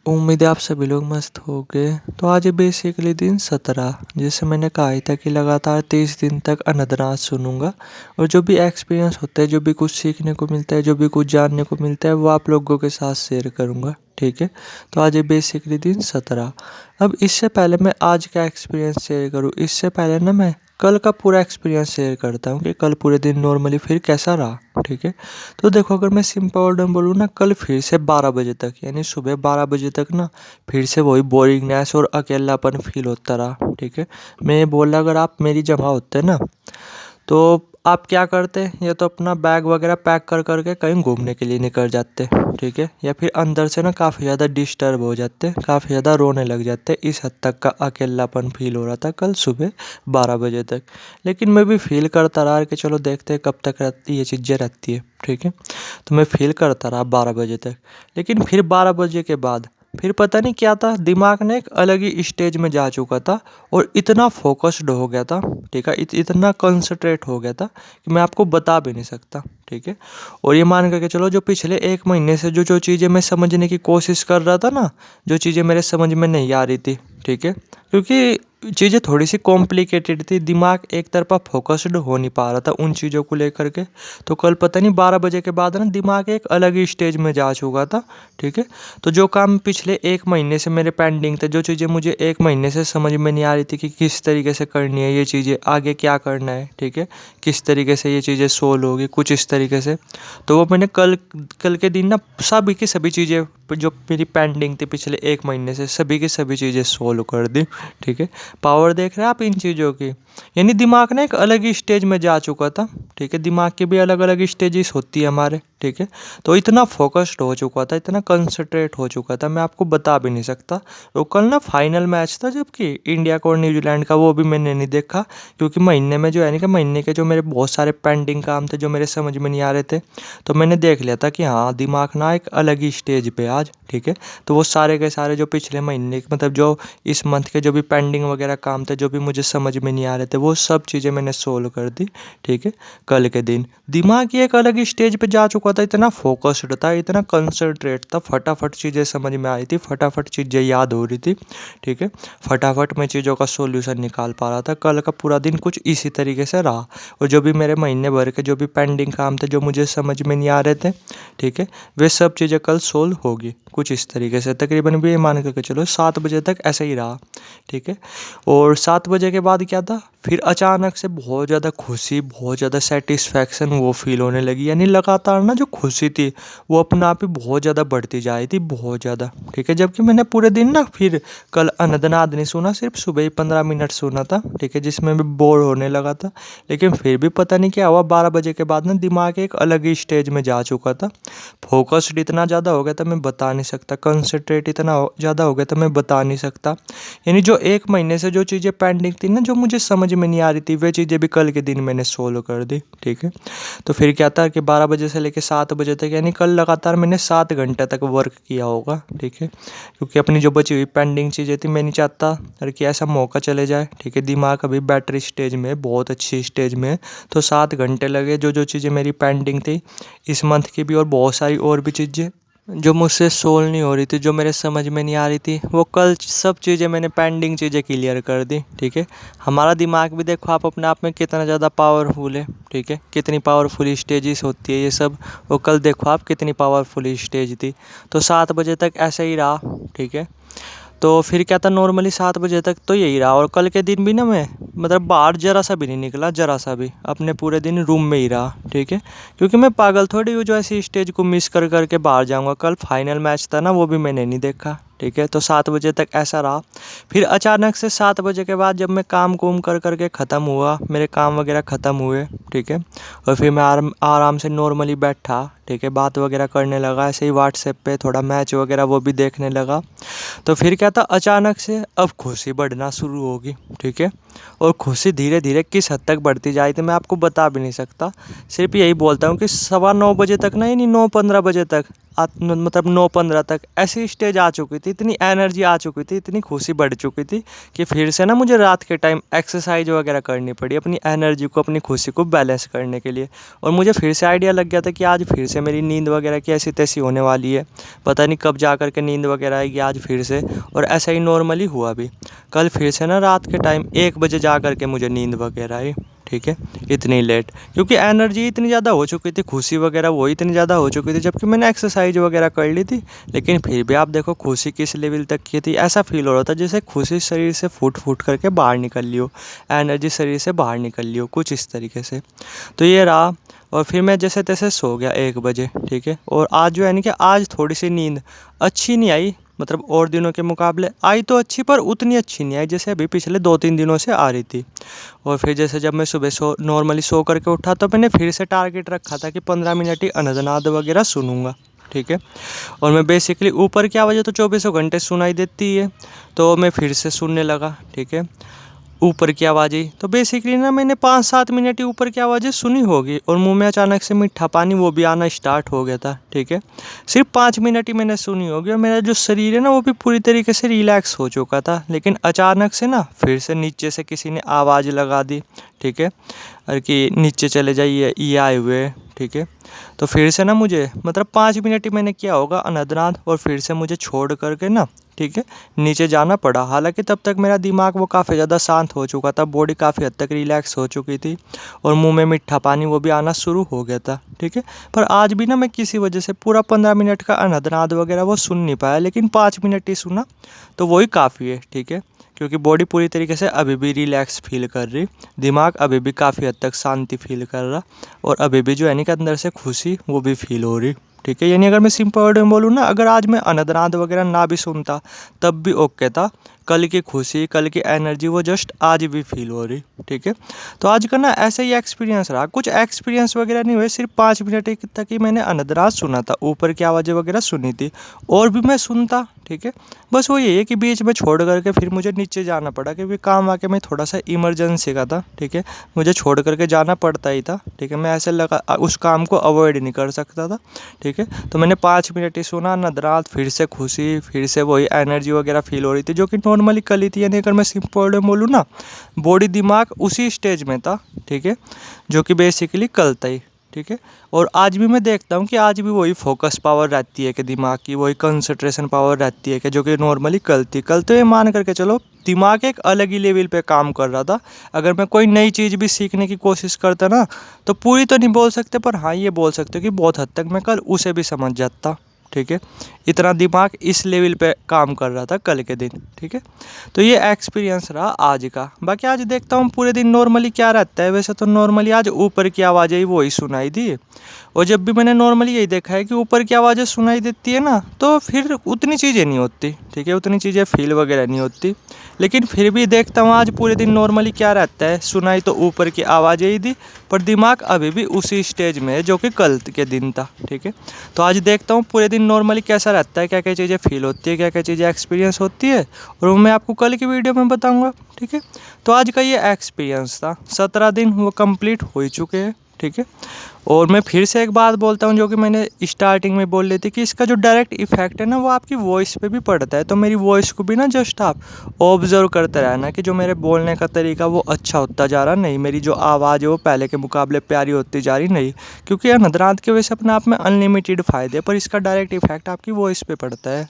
उम्मीद है आप सभी लोग मस्त होंगे। तो आज है बेसिकली दिन 17, जैसे मैंने कहा ही था कि लगातार 30 दिन तक अनदनाथ सुनूंगा और जो भी एक्सपीरियंस होता है, जो भी कुछ सीखने को मिलता है, जो भी कुछ जानने को मिलता है, वो आप लोगों के साथ शेयर करूंगा। ठीक है। तो आज है बेसिकली दिन 17। अब इससे पहले मैं आज का एक्सपीरियंस शेयर करूँ, इससे पहले ना मैं कल का पूरा एक्सपीरियंस शेयर करता हूँ कि कल पूरे दिन नॉर्मली फिर कैसा रहा। ठीक है। तो देखो, अगर मैं सिंपल वर्ड में बोलूँ ना, कल फिर से 12 बजे तक यानी सुबह 12 बजे तक ना फिर से वही बोरिंगनेस और अकेलापन फील होता रहा। ठीक है। मैं ये बोला, अगर आप मेरी जगह होते ना तो आप क्या करते, या तो अपना बैग वगैरह पैक कर करके कहीं घूमने के लिए निकल जाते। ठीक है। या फिर अंदर से ना काफ़ी ज़्यादा डिस्टर्ब हो जाते, काफ़ी ज़्यादा रोने लग जाते। इस हद तक का अकेलापन फील हो रहा था कल सुबह 12 बजे तक। लेकिन मैं भी फील करता रहा कि चलो देखते हैं कब तक रहती ये चीज़ें रहती है। ठीक है। तो मैं फील करता रहा 12 बजे तक। लेकिन फिर 12 बजे के बाद फिर पता नहीं क्या था, दिमाग ने एक अलग ही स्टेज में जा चुका था और इतना फोकस्ड हो गया था। ठीक है। इतना कंसंट्रेट हो गया था कि मैं आपको बता भी नहीं सकता। ठीक है। और ये मान करके चलो, जो पिछले 1 महीने से जो जो चीज़ें मैं समझने की कोशिश कर रहा था ना, जो चीज़ें मेरे समझ में नहीं आ रही थी। ठीक है। क्योंकि चीज़ें थोड़ी सी कॉम्प्लिकेटेड थी, दिमाग एक तरफा फोकस्ड हो नहीं पा रहा था उन चीज़ों को लेकर के। तो कल पता नहीं 12 बजे के बाद ना दिमाग एक अलग ही स्टेज में जा चुका था। ठीक है। तो जो काम पिछले 1 महीने से मेरे पेंडिंग थे, जो चीज़ें मुझे 1 महीने से समझ में नहीं आ रही थी कि किस तरीके से करनी है ये चीज़ें, आगे क्या करना है। ठीक है। किस तरीके से ये चीज़ें सोल्व होगी, कुछ इस तरीके से। तो वो मैंने कल कल के दिन ना सभी की सभी चीज़ें जो मेरी पेंडिंग थी पिछले 1 महीने से, सभी की सभी चीज़ें सोल्व कर दी। ठीक है। पावर देख रहे हैं आप इन चीज़ों की, यानी दिमाग ना एक अलग ही स्टेज में जा चुका था। ठीक है। दिमाग की भी अलग अलग स्टेजेस होती है हमारे। ठीक है। तो इतना फोकस्ड हो चुका था, इतना कंसंट्रेट हो चुका था, मैं आपको बता भी नहीं सकता। तो कल ना फाइनल मैच था, जबकि इंडिया को और न्यूजीलैंड का, वो भी मैंने नहीं देखा क्योंकि महीने में जो है ना कि महीने के जो मेरे बहुत सारे पेंडिंग काम थे, जो मेरे समझ में नहीं आ रहे थे, तो मैंने देख लिया था कि हाँ, दिमाग ना एक अलग ही स्टेज पे आज। ठीक है। तो वो सारे के सारे जो पिछले महीने मतलब जो इस मंथ के जो भी पेंडिंग वगैरह काम थे, जो भी मुझे समझ में नहीं आ रहे थे, वो सब चीज़ें मैंने सोल्व कर दी। ठीक है। कल के दिन दिमाग ही एक अलग ही स्टेज पे जा चुका था, इतना फोकस्ड था, इतना कंसंट्रेट था, फटाफट चीज़ें समझ में आ रही थी, फटाफट चीज़ें याद हो रही थी। ठीक है। फटाफट मैं चीज़ों का सॉल्यूशन निकाल पा रहा था। कल का पूरा दिन कुछ इसी तरीके से रहा। और जो भी मेरे महीने भर के जो भी पेंडिंग काम थे, जो मुझे समझ में नहीं आ रहे थे, ठीक है, वे सब चीज़ें कल सोल्व होगी कुछ इस तरीके से। तकरीबन भी मान करके चलो 7 बजे तक ऐसे ही रहा। ठीक है। और 7 बजे के बाद क्या था, फिर अचानक से बहुत ज़्यादा खुशी, बहुत ज़्यादा सेटिस्फैक्शन वो फील होने लगी। यानी लगातार ना जो खुशी थी वो अपने आप ही बहुत ज़्यादा बढ़ती जा रही थी, बहुत ज़्यादा। ठीक है। जबकि मैंने पूरे दिन ना फिर कल अनदनाद नहीं सुना, सिर्फ सुबह ही 15 मिनट सुना था। ठीक है। जिसमें मैं बोर होने लगा था। लेकिन फिर भी पता नहीं क्या हुआ, 12 बजे के बाद ना दिमाग एक अलग ही स्टेज में जा चुका था। फोकस्ड इतना ज़्यादा हो गया था, मैं बता नहीं सकता। कंसंट्रेट इतना ज़्यादा हो गया था, मैं बता नहीं सकता। यानी जो 1 महीने से जो चीज़ें पेंडिंग थी ना, जो मुझे समझ में नहीं आ रही थी, वे चीज़ें भी कल के दिन मैंने सोल्व कर दी। ठीक है। तो फिर क्या था कि 12 बजे से लेकर 7 बजे तक, यानी कल लगातार मैंने 7 घंटे तक वर्क किया होगा। ठीक है। क्योंकि अपनी जो बची हुई पेंडिंग चीज़ें थी, मैं नहीं चाहता अरे कि ऐसा मौका चले जाए। ठीक है। दिमाग अभी बैटरी स्टेज में, बहुत अच्छी स्टेज में है। तो 7 घंटे लगे जो जो चीज़ें मेरी पेंडिंग थी इस मंथ की भी, और बहुत सारी और भी चीज़ें जो मुझसे सोल्व नहीं हो रही थी, जो मेरे समझ में नहीं आ रही थी, वो कल सब चीज़ें मैंने पेंडिंग चीज़ें क्लियर कर दी। ठीक है। हमारा दिमाग भी देखो आप अपने आप में कितना ज़्यादा पावरफुल है। ठीक है। कितनी पावरफुल स्टेजेस होती है ये सब, वो कल देखो आप कितनी पावरफुल स्टेज थी। तो 7 बजे तक ऐसे ही रहा। ठीक है। तो फिर क्या था, नॉर्मली 7 बजे तक तो यही रहा। और कल के दिन भी ना मैं मतलब बाहर ज़रा सा भी नहीं निकला, ज़रा सा भी, अपने पूरे दिन रूम में ही रहा। ठीक है। क्योंकि मैं पागल थोड़ी हूँ जो ऐसी स्टेज को मिस कर करके बाहर जाऊँगा। कल फाइनल मैच था ना, वो भी मैंने नहीं देखा। ठीक है। तो 7 बजे तक ऐसा रहा। फिर अचानक से 7 बजे के बाद जब मैं काम कुम कर करके ख़त्म हुआ, मेरे काम वगैरह ख़त्म हुए। ठीक है। और फिर मैं आराम से नॉर्मली बैठा। ठीक है। बात वगैरह करने लगा, ऐसे ही व्हाट्सएप पे थोड़ा मैच वगैरह वो भी देखने लगा। तो फिर क्या था, अचानक से अब खुशी बढ़ना शुरू होगी, ठीक है। और खुशी धीरे धीरे किस हद तक बढ़ती जाए तो मैं आपको बता भी नहीं सकता। सिर्फ यही बोलता हूँ कि 9:15 तक ना, यानी 9:15 बजे तक, मतलब 9:15 तक ऐसी स्टेज आ चुकी थी, इतनी एनर्जी आ चुकी थी, इतनी खुशी बढ़ चुकी थी कि फिर से ना मुझे रात के टाइम एक्सरसाइज वगैरह करनी पड़ी अपनी एनर्जी को, अपनी खुशी को बैलेंस करने के लिए। और मुझे फिर से आइडिया लग गया था कि आज फिर से मेरी नींद वगैरह की ऐसी तैसी होने वाली है, पता नहीं कब जा कर के नींद वगैरह आएगी आज फिर से। और ऐसा ही नॉर्मली हुआ भी, कल फिर से ना रात के टाइम 1 बजे जा कर के मुझे नींद वगैरह आई, ठीक है, इतनी लेट, क्योंकि एनर्जी इतनी ज़्यादा हो चुकी थी, खुशी वगैरह वो इतनी ज़्यादा हो चुकी थी, जबकि मैंने एक्सरसाइज वगैरह कर ली थी। लेकिन फिर भी आप देखो खुशी किस लेवल तक की थी, ऐसा फील हो रहा था जैसे खुशी शरीर से फूट फूट करके बाहर निकल ली हो, एनर्जी शरीर से बाहर निकल ली हो, कुछ इस तरीके से। तो ये रहा। और फिर मैं जैसे तैसे सो गया 1 बजे, ठीक है। और आज जो है कि आज थोड़ी सी नींद अच्छी नहीं आई, मतलब और दिनों के मुकाबले आई तो अच्छी, पर उतनी अच्छी नहीं आई जैसे अभी पिछले 2-3 दिनों से आ रही थी। और फिर जैसे जब मैं सुबह नॉर्मली सो करके उठा तो मैंने फिर से टारगेट रखा था कि 15 मिनट ही अनदनाद वगैरह सुनूंगा, ठीक है। और मैं बेसिकली ऊपर की आवाज़ें तो 24 घंटे सुनाई देती है, तो मैं फिर से सुनने लगा, ठीक है, ऊपर की आवाज़ें। तो बेसिकली ना मैंने 5-7 मिनट ही ऊपर की आवाज़ें सुनी होगी और मुंह में अचानक से मीठा पानी वो भी आना स्टार्ट हो गया था, ठीक है। सिर्फ 5 मिनट ही मैंने सुनी होगी और मेरा जो शरीर है ना वो भी पूरी तरीके से रिलैक्स हो चुका था। लेकिन अचानक से ना फिर से नीचे से किसी ने आवाज़ लगा दी, ठीक है, और कि नीचे चले जाइए, ये आए हुए हैं, ठीक है। तो फिर से ना मुझे मतलब 5 मिनट ही मैंने किया होगा अनदनाद, और फिर से मुझे छोड़ करके ना, ठीक है, नीचे जाना पड़ा। हालांकि तब तक मेरा दिमाग वो काफ़ी ज़्यादा शांत हो चुका था, बॉडी काफ़ी हद तक रिलैक्स हो चुकी थी और मुंह में मीठा पानी वो भी आना शुरू हो गया था, ठीक है। पर आज भी ना मैं किसी वजह से पूरा 15 मिनट का अनदनाद वगैरह वो सुन नहीं पाया, लेकिन 5 मिनट ही सुना तो वही काफ़ी है, ठीक है। क्योंकि बॉडी पूरी तरीके से अभी भी रिलैक्स फील कर रही, दिमाग अभी भी काफ़ी हद तक शांति फील कर रहा, और अभी भी जो है कि अंदर से खुशी वो भी फील हो रही, ठीक है। यानी अगर मैं सिंपल वर्ड में बोलूँ ना, अगर आज मैं अनदनाद वगैरह ना भी सुनता तब भी ओके था। कल की खुशी, कल की एनर्जी वो जस्ट आज भी फील हो रही, ठीक है। तो आज का ना ऐसे ही एक्सपीरियंस रहा, कुछ एक्सपीरियंस वगैरह नहीं हुए, सिर्फ 5 मिनट तक ही मैंने अनदनाद सुना था, ऊपर की आवाज़ें वगैरह सुनी थी, और भी मैं सुनता, ठीक है। बस वो ये है कि बीच में छोड़ करके फिर मुझे नीचे जाना पड़ा, क्योंकि काम आके मैं थोड़ा सा इमरजेंसी का था, ठीक है, मुझे छोड़ करके जाना पड़ता ही था, ठीक है। मैं ऐसे लगा उस काम को अवॉइड नहीं कर सकता था, ठीक है। तो मैंने 5 मिनट ही सुना अनदनाद, फिर से खुशी, फिर से वही एनर्जी वगैरह फील हो रही थी जो कि नॉर्मली कल ही थी। यानी अगर मैं सिंपल वर्ड में बोलूँ ना, बॉडी दिमाग उसी स्टेज में था, ठीक है, जो कि बेसिकली कल था ही, ठीक है। और आज भी मैं देखता हूँ कि आज भी वही फोकस पावर रहती है कि दिमाग की, वही कंसंट्रेशन पावर रहती है कि जो कि नॉर्मली कल थी। कल तो ये मान करके चलो दिमाग एक अलग ही लेवल पे काम कर रहा था। अगर मैं कोई नई चीज़ भी सीखने की कोशिश करता ना, तो पूरी तो नहीं बोल सकते, पर हाँ ये बोल सकते कि बहुत हद तक मैं कल उसे भी समझ जाता, ठीक है। इतना दिमाग इस लेवल पे काम कर रहा था कल के दिन, ठीक है। तो ये एक्सपीरियंस रहा आज का। बाकी आज देखता हूँ पूरे दिन नॉर्मली क्या रहता है। वैसे तो नॉर्मली आज ऊपर की आवाज़ें ही वही सुनाई दी, और जब भी मैंने नॉर्मली यही देखा है कि ऊपर की आवाज़ें सुनाई देती है ना, तो फिर उतनी चीज़ें नहीं होती, ठीक है, उतनी चीज़ें फील वगैरह नहीं होती। लेकिन फिर भी देखता हूँ आज पूरे दिन नॉर्मली क्या रहता है, सुनाई तो ऊपर की आवाज़ें ही दी, पर दिमाग अभी भी उसी स्टेज में है जो कि कल के दिन था, ठीक है। तो आज देखता हूँ पूरे दिन नॉर्मली कैसा रहता है, क्या क्या चीज़ें फील होती है, क्या क्या चीज़ें एक्सपीरियंस होती है, और वो मैं आपको कल की वीडियो में बताऊँगा, ठीक है। तो आज का ये एक्सपीरियंस था। 17 दिन वो कंप्लीट हो ही चुके हैं, ठीक है। और मैं फिर से एक बात बोलता हूँ जो कि मैंने स्टार्टिंग में बोल रही थी, कि इसका जो डायरेक्ट इफेक्ट है ना वो आपकी वॉइस पे भी पड़ता है। तो मेरी वॉइस को भी ना जस्ट आप ऑब्जर्व करते रहना कि जो मेरे बोलने का तरीका वो अच्छा होता जा रहा, नहीं मेरी जो आवाज़ है वो पहले के मुकाबले प्यारी होती जा रही, नहीं, क्योंकि अनदनाद के वजह से अपने आप में अनलिमिटेड फ़ायदे, पर इसका डायरेक्ट इफेक्ट आपकी वॉइस पे पड़ता है।